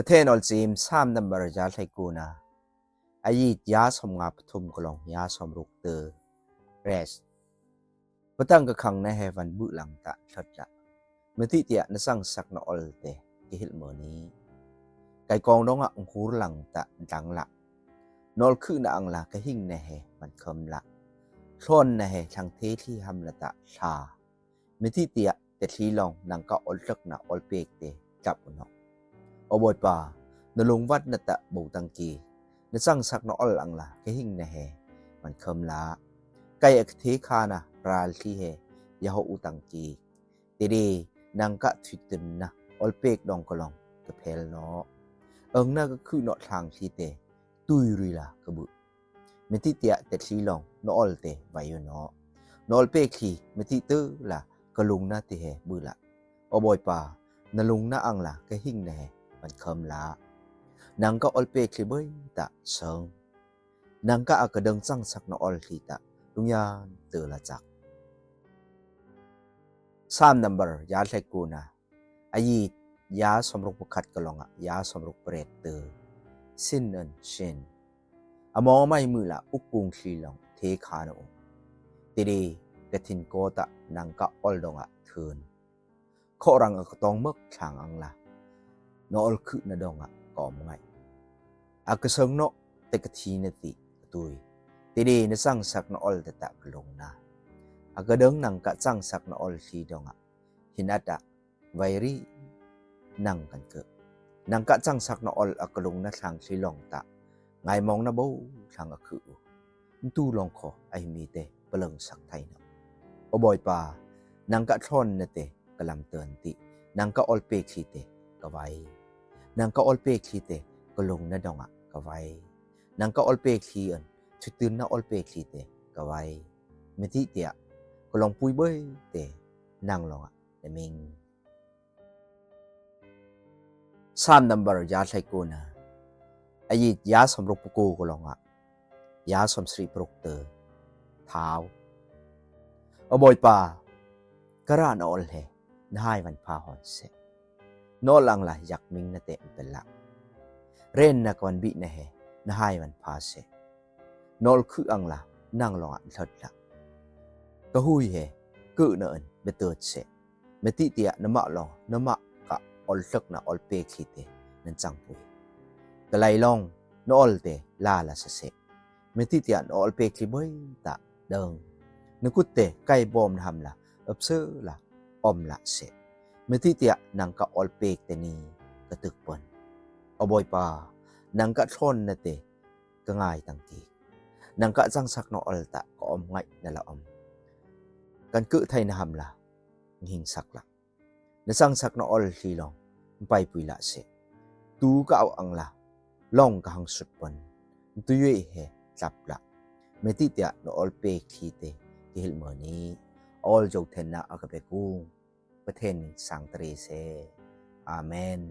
ประเทศออลจีม3นัมเบอร์ยาไทกูนาอายิยาสมงาปทุมกลองยาสมรุกเตอร์เรสปะตั้งกะขังในเฮวันบุหลังตะชัดละเมื่อที่เตียนสั่งสักนอลเตกิฮิลเมนี้ไก่กองน้องอ่ะองคูหลังตะดังละนอลคือนาอังละกะหิ่งในเฮมันคำละช่อนในเฮชังเทที่หำละตะชาเมื่อที่เตียแต่ทีลองนังก็อลจักนะอลเปกเตจับอุนอบอยปานลงวัดนตะบูตังกีนสั่งสักนอลอังละกะหิ่งในเฮมันคำละไก่เทคานะราลที่เฮยาโฮอุตังกีตีดีนังกะทิตนนะอลเปกดองกลองกะเพลเนาะน่าก็คือเนาะทางที่เตตุยรุยละกะบุเมติเตียแต่ทีลองนอลเตไว้อยู่เนาะนอลเปกคีเมติเตอละกะลุงนะติเฮบุละอบอยปานลุงนะอังละกะหิ่งในเฮมันคำละนังก็อลเปกคีเบยตะเซิงนังก็อากะดังสั่งสักนอลที่ตะลุงยานเตอละจัก3 นัมเบอร์ยาไทกูนาอายิยาสมรุกขัดกะลองยาสมรุกเปรตเตอสินอันเชนอมอไม่มือละอุกุงคีลองเทคาโนติดีกะทินโกตะนังกะอลดงเทินขอรังกะตองมึกทางอังละนอลคือนะดงกอมไงอากะเซิงเนาะเตกะทีนติตุยติดีนะสั่งสักนอลตะตะกลงนะอากะเดิงนังกะสั่งสักนอลทีดงหินัดะไวรีนังกันเกนังกะสั่งสักนอลอากะลงนะทางทีลองตะไงมองนะโบทางอะคือตูลองขอไอมีเตเปลังสักไทยนะอบอยปานังกะทอนนะเตกะลังเตือนตินังกะอลเปคีเตกะไวนังกะอลเปคีเตกะลงนะดงกะไวนังกะอลเปคีอันชุตื่นนะอลเปคีเตกะไวเมติเตียกะลองปุยเบยเตนังลองเดมิง3 นัมเบอร์ยาไทกูนาอายิยาสมรุกปกูกลองยาสมสรีปรุกเตอเท้าอบอยปากระนอลเฮนายวันพาหอนเสนอลังละยักมิงนะเตเป็นละเรนนักวันบินะเฮนายวันพาเสนอลคืออังละนั่งลองทัดละกะหุยเฮกุเนินเบเตอร์เสเมติเตียนมะลองนมะกะอลสักนะอลเปคีเตนันจังปุยกะไลลองนอลเตลาละเสเมติเตียนอลเปคีเบยตะเดิงนกุเตไกบอมทำละอับเซอละอมละเสเมติเตียนังกะอลเปกเตนีกะตึกปนอบอยปานังกะทอนนะเตกะง่ายตังกีนังกะจังสักนอลตะกอมไงนั่นละอมกันกึไทยนะหำละหิงสักละนะสังสักนอลทีลองไปปุยละเสตูกะเอาอังละลองกะหังสุดปนตุยเฮจับละเมติเตียนอลเปกทีเตกิฮิลเมนี้ออลจกเทนนะอากะเปกูประเทศสังตรีเซอาเมน